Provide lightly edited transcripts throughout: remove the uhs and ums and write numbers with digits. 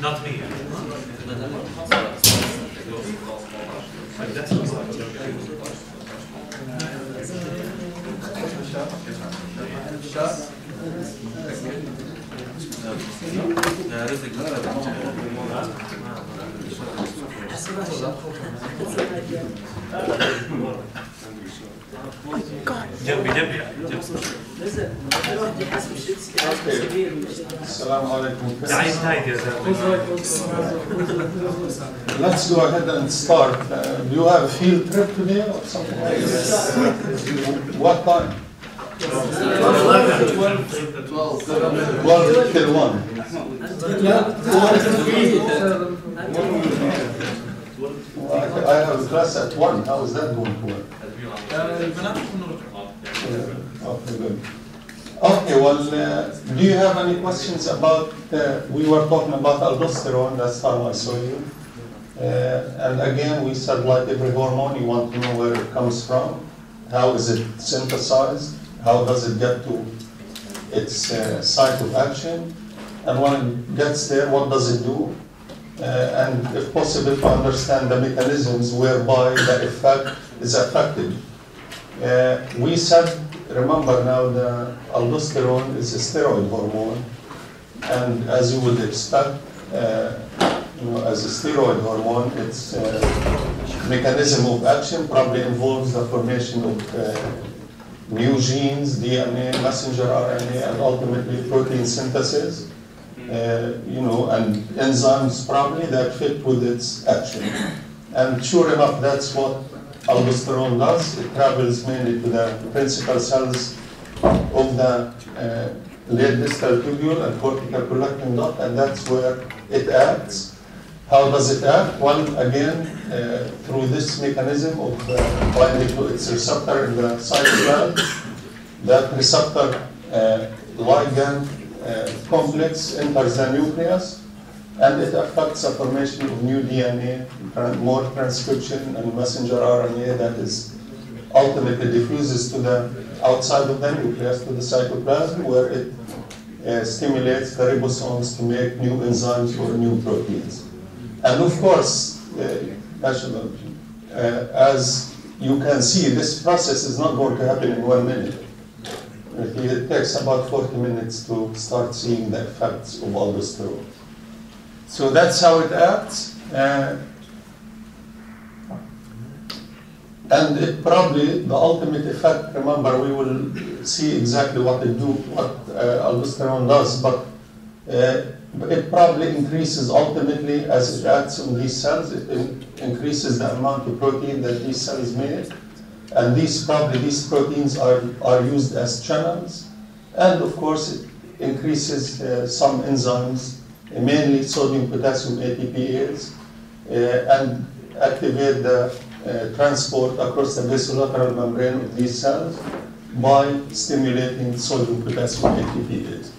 Not me. Let's go ahead and start. Do you have a field trip today or something like this? What time? 12 till 1. I have a class at 1. How is that going to work? Okay, good. Okay, well, do you have any questions about, we were talking about aldosterone, last time I saw you. And again, we said like every hormone, you want to know where it comes from. How is it synthesized? How does it get to its site of action? And when it gets there, what does it do? And if possible, to understand the mechanisms whereby the effect is affected. We said, remember now, the aldosterone is a steroid hormone, and as you would expect, as a steroid hormone, its mechanism of action probably involves the formation of new genes, DNA, messenger RNA, and ultimately protein synthesis. And enzymes probably that fit with its action. And sure enough, that's what aldosterone does. It travels mainly to the principal cells of the late distal tubule and cortical collecting duct, and that's where it acts. How does it act? Well, again, through this mechanism of binding to its receptor in the cytoplasm. That receptor ligand complex enters the nucleus, and it affects the formation of new DNA, more transcription and messenger RNA that is ultimately diffuses to the outside of the nucleus, to the cytoplasm, where it stimulates the ribosomes to make new enzymes or new proteins. And of course, as you can see, this process is not going to happen in 1 minute. It takes about 40 minutes to start seeing the effects of aldosterone. So that's how it acts. And it probably, the ultimate effect, remember, we will see exactly what aldosterone does, but it probably increases ultimately as it acts on these cells. It increases the amount of protein that these cells make. And these proteins are used as channels. And of course, increases some enzymes, mainly sodium potassium ATPase, and activate the transport across the basolateral membrane of these cells by stimulating sodium potassium ATPase.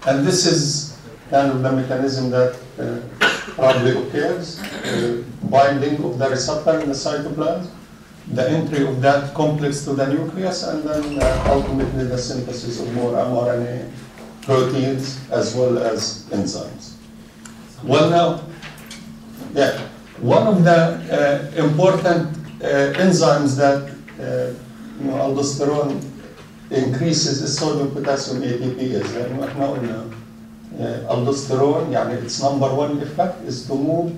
And this is kind of the mechanism that probably occurs, binding of the receptor in the cytoplasm, the entry of that complex to the nucleus, and then ultimately the synthesis of more mRNA, proteins, as well as enzymes. Well, now, one of the important enzymes that aldosterone increases is sodium potassium ATPase. لأنه احنا قلنا aldosterone يعني its number one effect is to move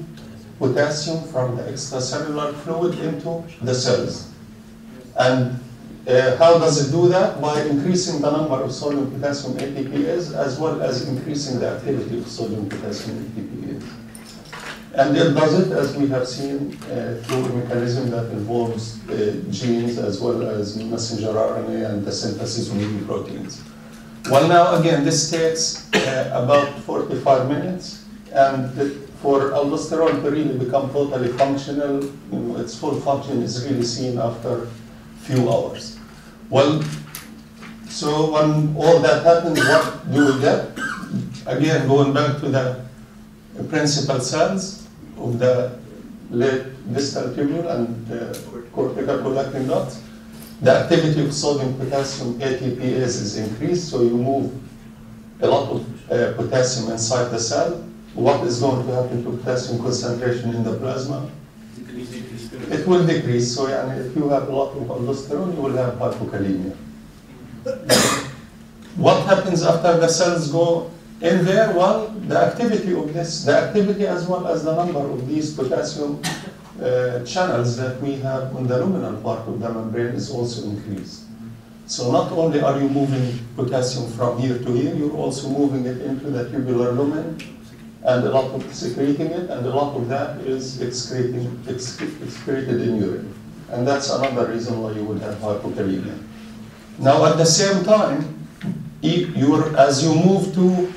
potassium from the extracellular fluid into the cells. And how does it do that? By increasing the number of sodium potassium ATPase as well as increasing the activity of sodium potassium ATPase. And it does it, as we have seen, through a mechanism that involves genes as well as messenger RNA and the synthesis of new proteins. Well, now again, this takes about 45 minutes, and for aldosterone to really become totally functional, its full function is really seen after a few hours. Well, so when all that happens, what do we get? Again, going back to the principal cells of the late distal tubule and cortical collecting ducts, the activity of sodium potassium ATPase is increased, so you move a lot of potassium inside the cell. What is going to happen to potassium concentration in the plasma? It will decrease. So if you have a lot of aldosterone, you will have hypokalemia. What happens after the cells go in there? Well, the activity of this, the activity as well as the number of these potassium channels that we have on the luminal part of the membrane is also increased. So not only are you moving potassium from here to here, you're also moving it into the tubular lumen, and a lot of secreting it, and a lot of that is excreted in urine. And that's another reason why you would have hypokalemia. Now at the same time, as you move to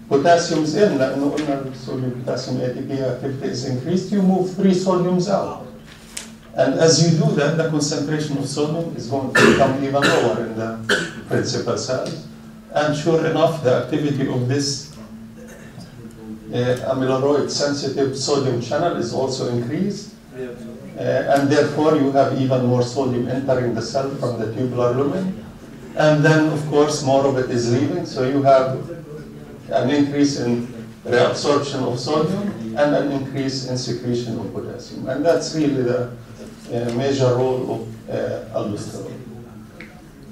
potassiums in, لأنه قلنا sodium potassium ATP activity is increased, you move 3 sodiums out. And as you do that, the concentration of sodium is going to become even lower in the principal cells. And sure enough, the activity of this amyloid-sensitive sodium channel is also increased. And therefore, you have even more sodium entering the cell from the tubular lumen. And then, of course, more of it is leaving. So you have an increase in reabsorption of sodium and an increase in secretion of potassium. And that's really the major role of aldosterone.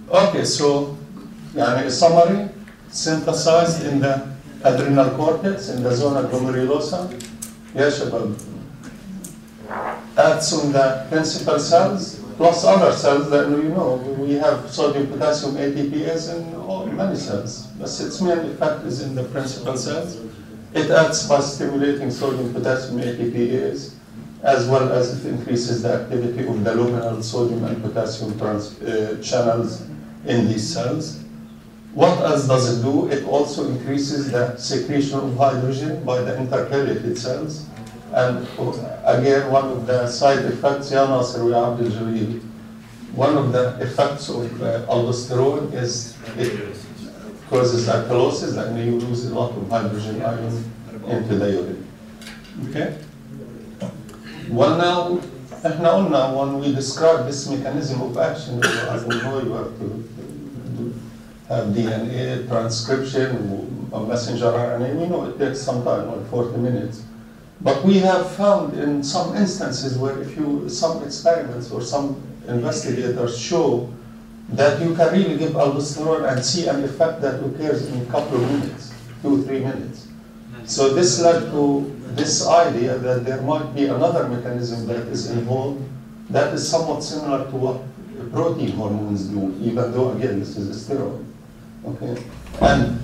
Okay, so a summary, synthesized in the adrenal cortex, in the zona glomerulosa. Yes, Shabab. Acts on the principal cells, plus other cells that we have sodium potassium ATPase in many cells, but its main effect is in the principal cells. It acts by stimulating sodium potassium ATPase, as well as it increases the activity of the luminal sodium and potassium channels in these cells. What else does it do? It also increases the secretion of hydrogen by the intercalated cells. And again, one of the side effects, one of the effects of aldosterone is it causes alkalosis, and you lose a lot of hydrogen ion into the urine. Okay? Well, now, when we describe this mechanism of action, as we know, you have to have DNA, transcription, a messenger RNA. We know it takes some time, like 40 minutes. But we have found in some instances where some experiments or some investigators show that you can really give aldosterone and see an effect that occurs in a couple of minutes, 2-3 minutes. So this led to this idea that there might be another mechanism that is involved that is somewhat similar to what protein hormones do, even though, again, this is a steroid. Okay? And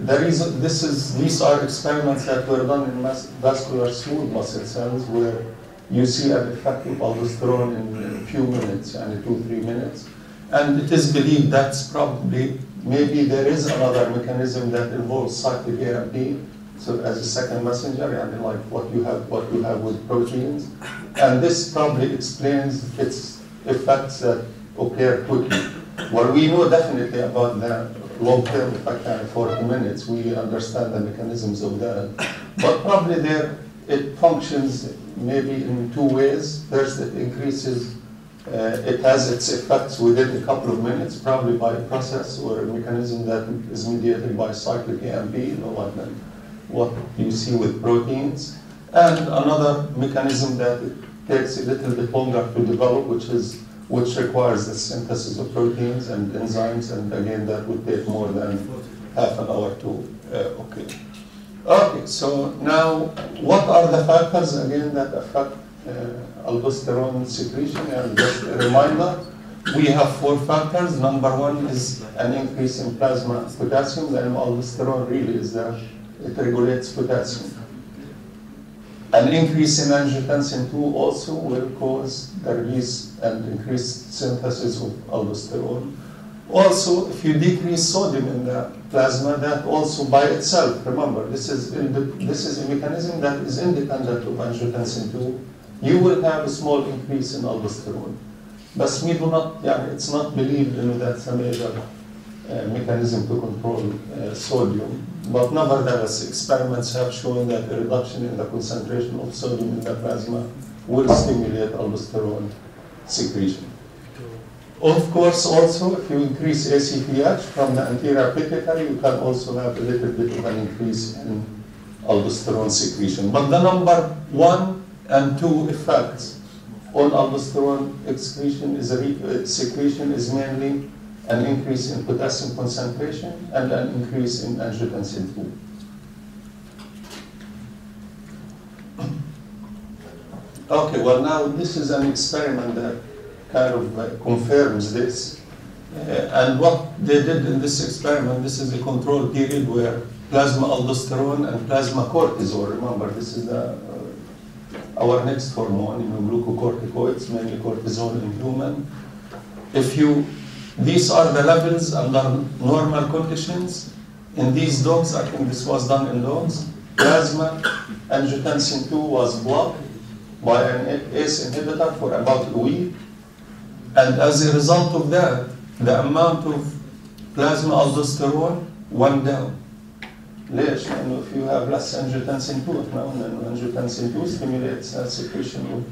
the reason these are experiments that were done in vascular smooth muscle cells where you see an effect of aldosterone in a few minutes, and 2-3 minutes. And it is believed that's probably maybe there is another mechanism that involves cyclic AMP, so as a second messenger, and like what you have with proteins, and this probably explains its effects that occur quickly. Well, we know definitely about the long-term effect, 40 minutes. We understand the mechanisms of that, but probably it functions maybe in two ways. First, it increases. It has its effects within a couple of minutes, probably by a process or a mechanism that is mediated by cyclic AMP, like what you see with proteins. And another mechanism that it takes a little bit longer to develop, which requires the synthesis of proteins and enzymes, and again, that would take more than half an hour to occur. Okay, so now, what are the factors, again, that affect aldosterone secretion? And just a reminder, we have 4 factors. Number 1 is an increase in plasma potassium. Then aldosterone really is there. It regulates potassium. An increase in angiotensin II also will cause the release and increased synthesis of aldosterone. Also, if you decrease sodium in the plasma, that also by itself, remember, this is a mechanism that is independent of angiotensin II, you will have a small increase in aldosterone. But it's not believed that's a major mechanism to control sodium. But nevertheless, experiments have shown that a reduction in the concentration of sodium in the plasma will stimulate aldosterone secretion. Of course, also, if you increase ACTH from the anterior pituitary, you can also have a little bit of an increase in aldosterone secretion. But the number 1 and 2 effects on aldosterone secretion is mainly an increase in potassium concentration and an increase in angiotensin II. Okay, well now this is an experiment that kind of confirms this. And what they did in this experiment, this is a control period where plasma aldosterone and plasma cortisol, remember this is our next hormone, gluccocorticoids, mainly cortisol in human. These are the levels under normal conditions. In these dogs, I think this was done in dogs, plasma angiotensin II was blocked by an ACE inhibitor for about a week. And as a result of that, the amount of plasma aldosterone went down. ليش؟ لأنه if you have less angiotensin II, angiotensin II stimulates the secretion of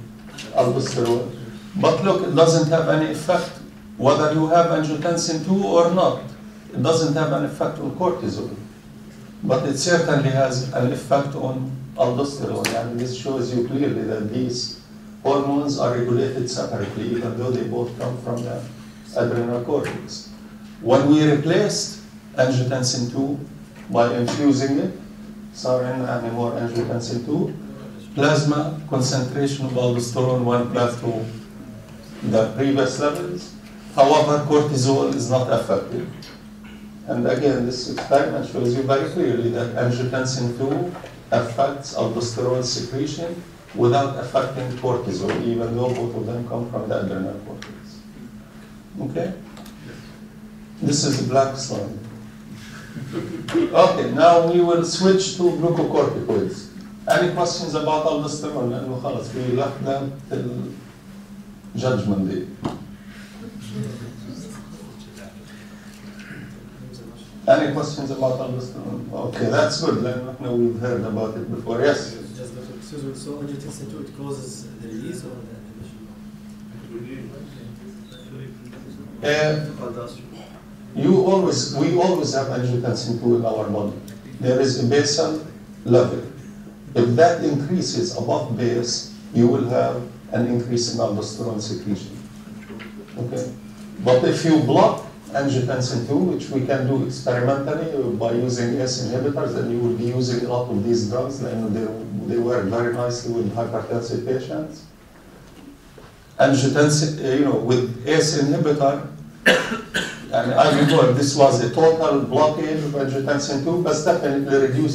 aldosterone. But look, it doesn't have any effect whether you have angiotensin II or not. It doesn't have an effect on cortisol. But it certainly has an effect on aldosterone. And this shows you clearly that these hormones are regulated separately, even though they both come from the adrenocortics. When we replaced angiotensin II by infusing it, any more angiotensin II, plasma concentration of aldosterone went back to the previous levels. However, cortisol is not affected. And again, this experiment shows you very clearly that angiotensin II affects aldosterone secretion without affecting cortisol, even though both of them come from the adrenocortex. Okay? This is a black slide. Okay, now we will switch to gluccocorticoids. Any questions about aldosterone? We left them till judgment day. Any questions about aldosterone? Okay, that's good. We've heard about it before. Yes? So angiotensin II, it causes the release or the emission? We always have angiotensin II in our body. There is a basal level. If that increases above base, you will have an increase in aldosterone secretion. Okay? But if you block angiotensin II, which we can do experimentally by using ACE inhibitors, and you will be using a lot of these drugs, and they work very nicely with hypertensive patients. Angiotensin, with ACE inhibitor, and I remember this was a total blockade of angiotensin II, but definitely reduced